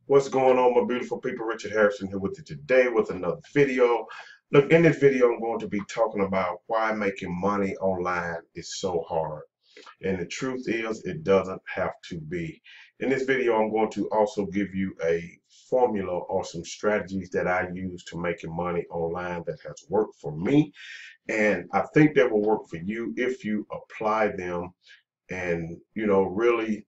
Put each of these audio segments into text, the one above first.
What's going on, my beautiful people? Richard Hairston here with you today with another video. Look, in this video, I'm going to be talking about why making money online is so hard. And the truth is, it doesn't have to be. In this video, I'm going to also give you a formula or some strategies that I use to making money online that has worked for me. And I think that will work for you if you apply them and, really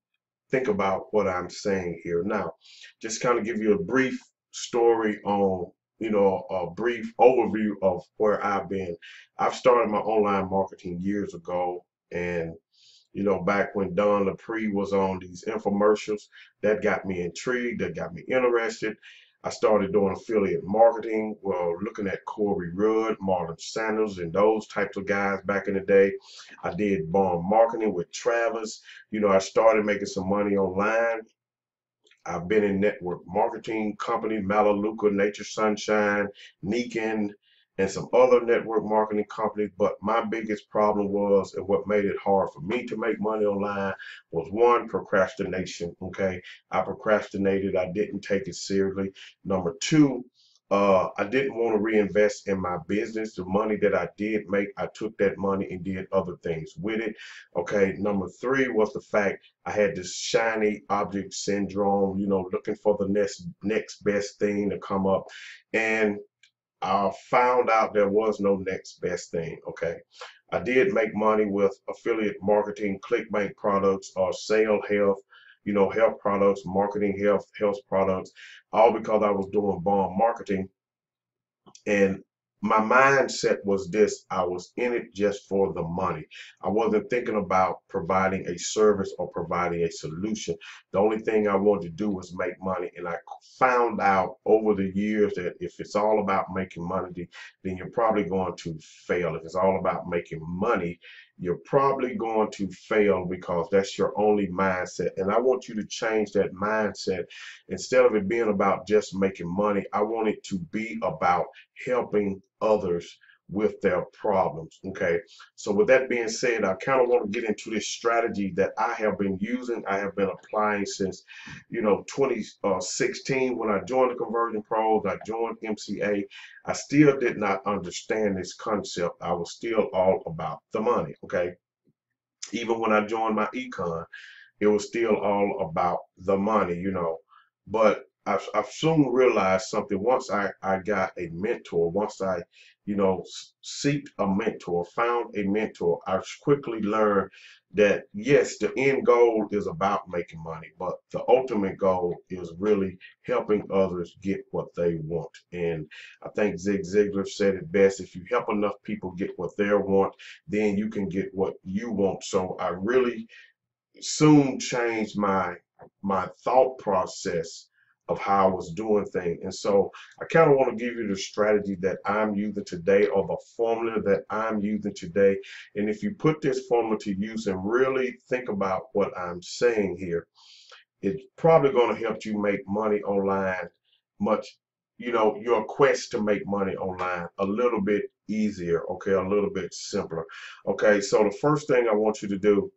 think about what I'm saying here. Now, just kind of give you a brief story on, a brief overview of where I've been. I've started my online marketing years ago, and back when Don Lapre was on these infomercials, that got me intrigued, that got me interested. I started doing affiliate marketing, well, looking at Corey Rudd, Marlon Sanders, and those types of guys back in the day. I did bond marketing with Travis. I started making some money online. I've been in network marketing companies, Malaluka, Nature Sunshine, Neekin, and some other network marketing companies. But my biggest problem was, and what made it hard for me to make money online was one, procrastination. Okay. I procrastinated. I didn't take it seriously. Number two, I didn't want to reinvest in my business. The money that I did make, I took that money and did other things with it. Okay. Number three was the fact I had this shiny object syndrome, looking for the next best thing to come up. And I found out there was no next best thing. Okay. I did make money with affiliate marketing, clickbank products, or sale health, health products, marketing health products, all because I was doing bond marketing. And my mindset was this: I was in it just for the money. I wasn't thinking about providing a service or providing a solution. The only thing I wanted to do was make money. And I found out over the years that if it's all about making money, then you're probably going to fail. If it's all about making money, you're probably going to fail because that's your only mindset. And I want you to change that mindset. Instead of it being about just making money, I want it to be about helping others with their problems. Okay. So with that being said, I kind of want to get into this strategy that I have been using. I have been applying since, 2016 when I joined the Conversion Pros. I joined MCA. I still did not understand this concept. I was still all about the money. Okay. Even when I joined my econ, it was still all about the money. But I've soon realized something. Once I got a mentor, once I, seeked a mentor, found a mentor, I quickly learned that yes, the end goal is about making money, but the ultimate goal is really helping others get what they want. And I think Zig Ziglar said it best: if you help enough people get what they want, then you can get what you want. So I really soon changed my thought process of how I was doing things. And so I kind of want to give you the strategy that I'm using today, or the formula that I'm using today. And if you put this formula to use and really think about what I'm saying here, it's probably going to help you make money online much, your quest to make money online a little bit easier, okay, a little bit simpler. Okay, so the first thing I want you to do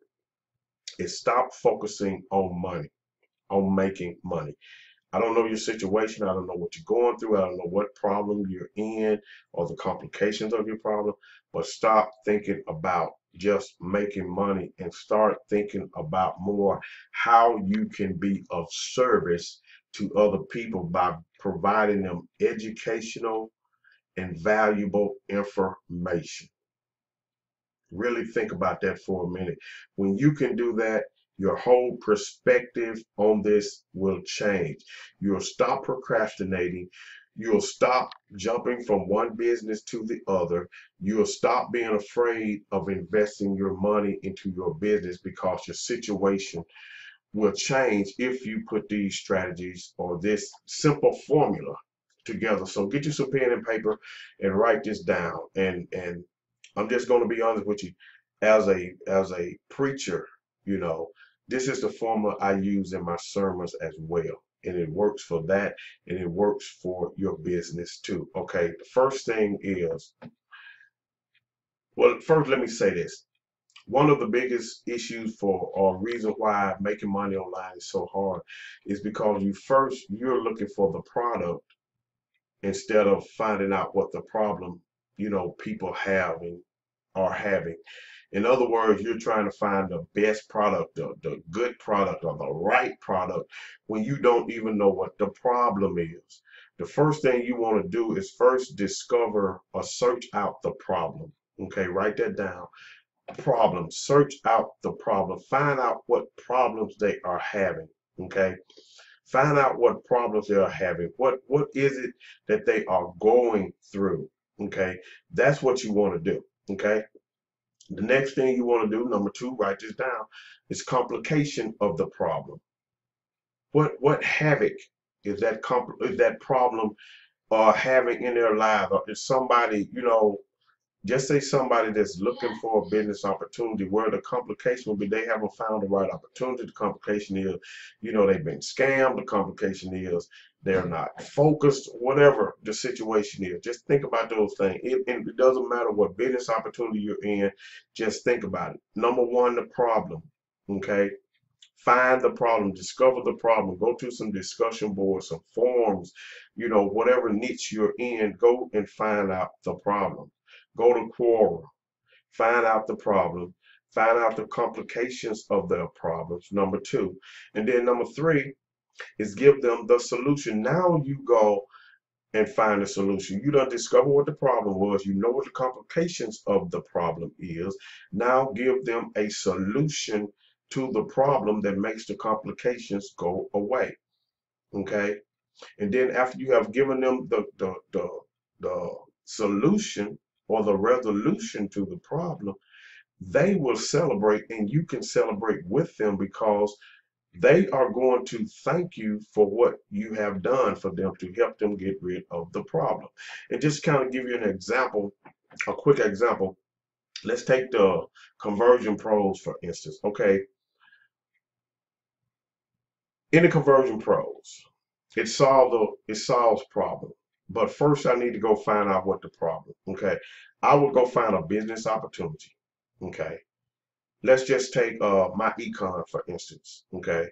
is stop focusing on money, on making money. I don't know your situation. I don't know what you're going through. I don't know what problem you're in or the complications of your problem, but stop thinking about just making money and start thinking about more how you can be of service to other people by providing them educational and valuable information. Really think about that for a minute. When you can do that, your whole perspective on this will change. You'll stop procrastinating. You'll stop jumping from one business to the other. You'll stop being afraid of investing your money into your business because your situation will change if you put these strategies or this simple formula together. So get you some pen and paper and write this down. And I'm just going to be honest with you, as a preacher, you know, this is the formula I use in my sermons as well. And it works for that, and it works for your business too. Okay, the first thing is, well, first let me say this. one of the biggest issues for or reason why making money online is so hard is because you're looking for the product instead of finding out what the problem, people are having. In other words, you're trying to find the best product, the good product, or the right product when you don't even know what the problem is. The first thing you want to do is first discover or search out the problem. Okay, write that down. Problem. Search out the problem. Find out what problems they are having. Okay. Find out what problems they are having. What is it that they are going through? Okay. That's what you want to do. Okay. The next thing you want to do, number two, write this down, is complication of the problem. What havoc is that problem having in their lives? Or is somebody, just say somebody that's looking for a business opportunity where the complication will be they haven't found the right opportunity. The complication is, they've been scammed. The complication is they're not focused, whatever the situation is. Just think about those things. And it doesn't matter what business opportunity you're in, just think about it. Number one, the problem, okay? Find the problem, discover the problem, go to some discussion boards, some forums, whatever niche you're in, go and find out the problem. Go to Quora, find out the problem, find out the complications of their problems, number two. And then number three is give them the solution. Now you go and find a solution. You done discover what the problem was. You know what the complications of the problem is. Now give them a solution to the problem that makes the complications go away. Okay? And then after you have given them the solution or the resolution to the problem, they will celebrate and you can celebrate with them because they are going to thank you for what you have done for them to help them get rid of the problem. And just kind of give you an example, a quick example. Let's take the conversion pros for instance. Okay, in the conversion pros, it solves problem. But first I need to go find out what the problem. Okay, I would go find a business opportunity. Okay, let's just take my econ for instance. Okay,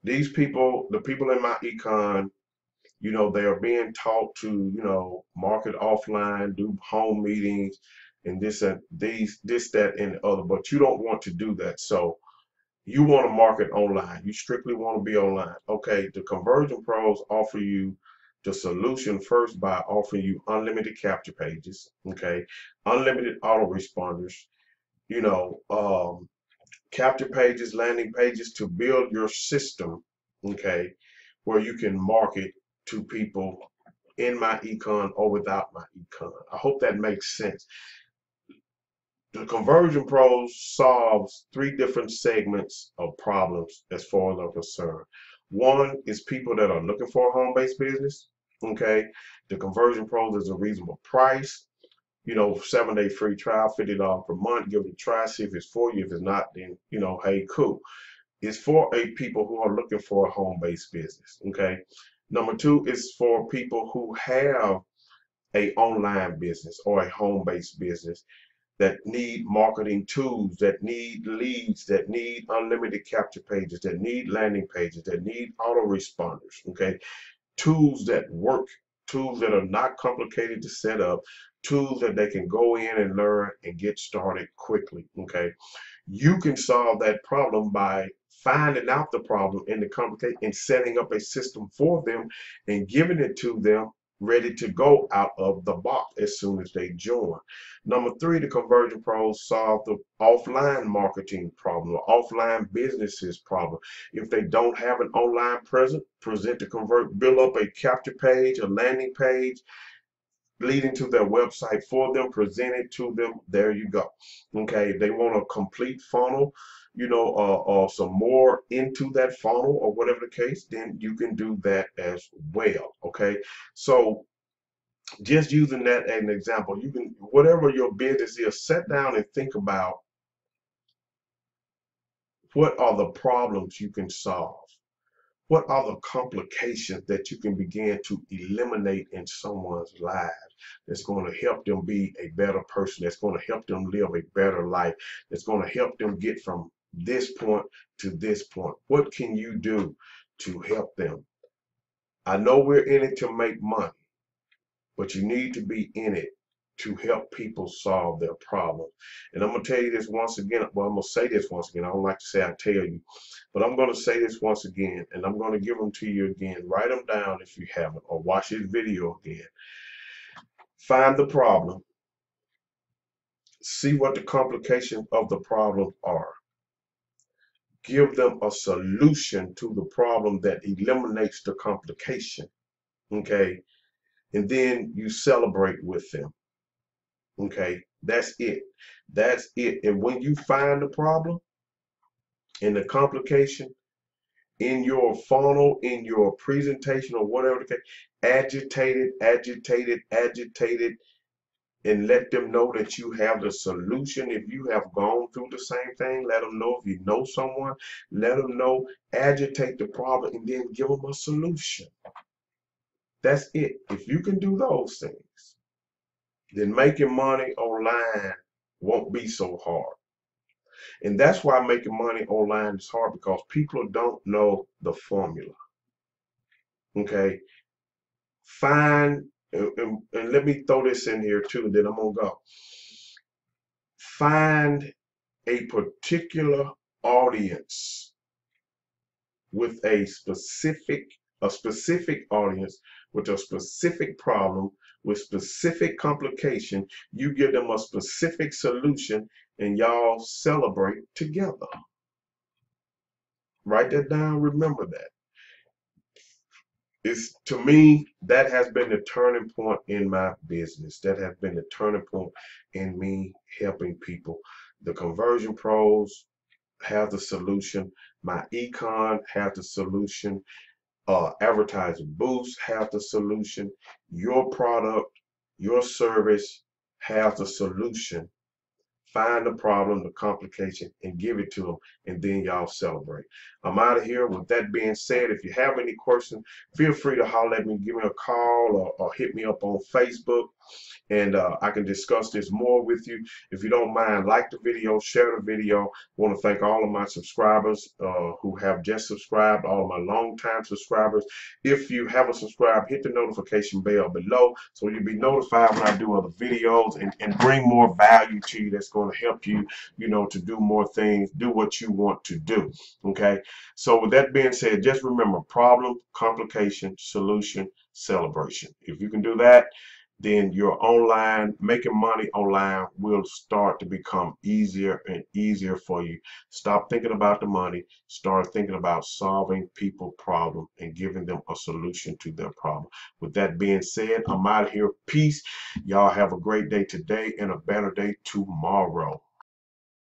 these people, the people in my econ, they are being taught to, market offline, do home meetings, and this, that, and the other. But you don't want to do that. So you want to market online. You strictly want to be online. Okay, the conversion pros offer you the solution first by offering you unlimited capture pages. Okay, unlimited autoresponders. You know, capture pages, landing pages to build your system. Okay, where you can market to people in my econ or without my econ. I hope that makes sense. The Conversion Pros solves three different segments of problems as far as I'm concerned. One is people that are looking for a home-based business. Okay, the Conversion Pros is a reasonable price. 7-day free trial, $50 per month. Give it a try, see if it's for you. If it's not, then hey, cool. It's for people who are looking for a home-based business. Okay. Number two is for people who have a online business or a home-based business that need marketing tools, that need leads, that need unlimited capture pages, that need landing pages, that need autoresponders. Okay, tools that work, tools that are not complicated to set up, tools that they can go in and learn and get started quickly. Okay, you can solve that problem by finding out the problem in the complicate and setting up a system for them and giving it to them ready to go out of the box as soon as they join. Number three, the Conversion Pros solve the offline marketing problem, or offline businesses problem. If they don't have an online presence, present to convert, build up a capture page, a landing page, leading to their website for them, present it to them. There you go. Okay, if they want a complete funnel, or some more into that funnel or whatever the case, then you can do that as well. Okay, so just using that as an example, you can, whatever your business is, sit down and think about what are the problems you can solve. What are the complications that you can begin to eliminate in someone's life that's going to help them be a better person, that's going to help them live a better life, that's going to help them get from this point to this point? What can you do to help them? I know we're in it to make money, but you need to be in it to help people solve their problems. And I'm going to tell you this once again. Well, I'm going to say this once again. I don't like to say I tell you, but I'm going to say this once again, and I'm going to give them to you again. Write them down if you haven't, or watch this video again. Find the problem. See what the complications of the problem are. Give them a solution to the problem that eliminates the complication. Okay? And then you celebrate with them. Okay, that's it. That's it. And when you find the problem and the complication in your funnel, in your presentation, or whatever the case, agitate it, and let them know that you have the solution. If you have gone through the same thing, let them know. If you know someone, let them know. Agitate the problem and then give them a solution. That's it. If you can do those things, then making money online won't be so hard. And that's why making money online is hard, because people don't know the formula. Okay? Find, and let me throw this in here too, then I'm going to go. Find a particular audience with a specific audience with a specific problem, with specific complication. You give them a specific solution and y'all celebrate together. Write that down, remember that. It's, to me, that has been the turning point in my business. That has been the turning point in me helping people. The conversion pros have the solution. My econ have the solution. Advertising boosts have the solution. Your product, your service have the solution. Find the problem, the complication, and give it to them, and then y'all celebrate. I'm out of here. With that being said, if you have any questions, feel free to holler at me, give me a call, or hit me up on Facebook, and I can discuss this more with you. If you don't mind, like the video, share the video. I want to thank all of my subscribers who have just subscribed, all of my long-time subscribers. If you haven't subscribed, hit the notification bell below so you'll be notified when I do other videos and bring more value to you that's going to help you, to do more things, do what you want to do. Okay? So with that being said, just remember: problem, complication, solution, celebration. If you can do that, then your making money online will start to become easier and easier for you. Stop thinking about the money, start thinking about solving people's problem and giving them a solution to their problem. With that being said, I'm out of here. Peace. Y'all have a great day today and a better day tomorrow.